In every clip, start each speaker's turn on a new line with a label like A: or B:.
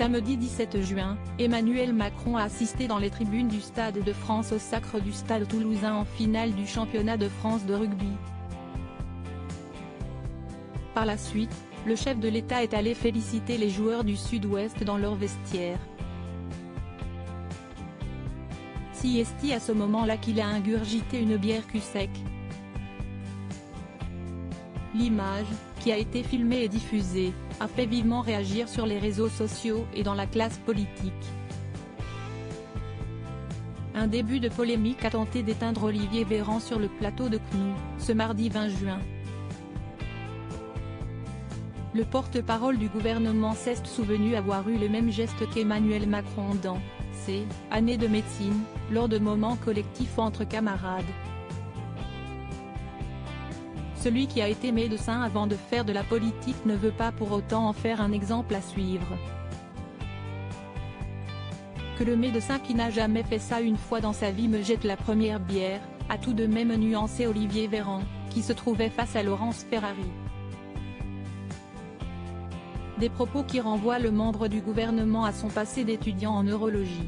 A: Samedi 17 juin, Emmanuel Macron a assisté dans les tribunes du Stade de France au sacre du Stade toulousain en finale du championnat de France de rugby. Par la suite, le chef de l'État est allé féliciter les joueurs du Sud-Ouest dans leur vestiaire. C'est à ce moment-là qu'il a ingurgité une bière cul-sec. L'image, qui a été filmée et diffusée, a fait vivement réagir sur les réseaux sociaux et dans la classe politique. Un début de polémique a tenté d'éteindre Olivier Véran sur le plateau de CNOO, ce mardi 20 juin. Le porte-parole du gouvernement s'est souvenu avoir eu le même geste qu'Emmanuel Macron dans ses années de médecine, lors de moments collectifs entre camarades. Celui qui a été médecin avant de faire de la politique ne veut pas pour autant en faire un exemple à suivre. Que le médecin qui n'a jamais fait ça une fois dans sa vie me jette la première bière, a tout de même nuancé Olivier Véran, qui se trouvait face à Laurence Ferrari. Des propos qui renvoient le membre du gouvernement à son passé d'étudiant en neurologie.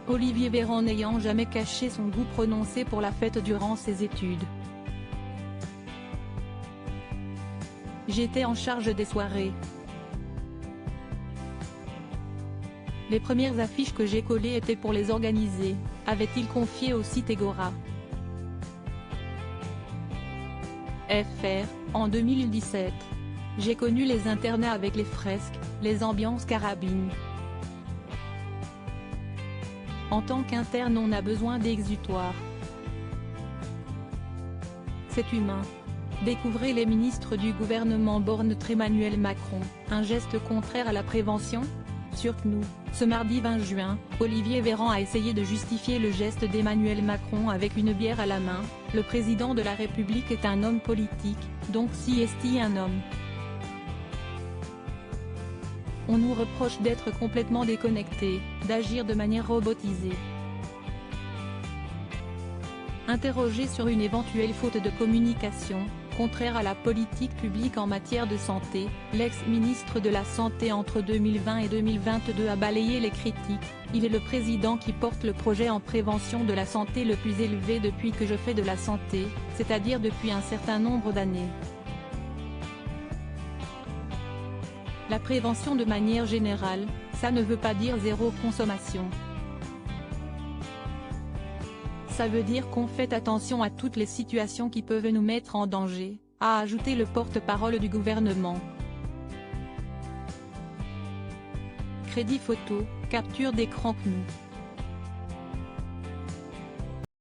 A: Olivier Véran n'ayant jamais caché son goût prononcé pour la fête durant ses études. J'étais en charge des soirées. Les premières affiches que j'ai collées étaient pour les organiser, avait-il confié au site Egora. FR, en 2017. J'ai connu les internats avec les fresques, les ambiances carabines. En tant qu'interne on a besoin d'exutoire. C'est humain. Découvrez les ministres du gouvernement Borne Emmanuel Macron, un geste contraire à la prévention ? Sur CNOO, ce mardi 20 juin, Olivier Véran a essayé de justifier le geste d'Emmanuel Macron avec une bière à la main. Le président de la République est un homme politique, donc c'est un homme. On nous reproche d'être complètement déconnectés, d'agir de manière robotisée. Interrogé sur une éventuelle faute de communication, contraire à la politique publique en matière de santé, l'ex-ministre de la Santé entre 2020 et 2022 a balayé les critiques. Il est le président qui porte le projet en prévention de la santé le plus élevé depuis que je fais de la santé, c'est-à-dire depuis un certain nombre d'années. La prévention de manière générale, ça ne veut pas dire zéro consommation. Ça veut dire qu'on fait attention à toutes les situations qui peuvent nous mettre en danger, a ajouté le porte-parole du gouvernement. Crédit photo, capture d'écran CNOO.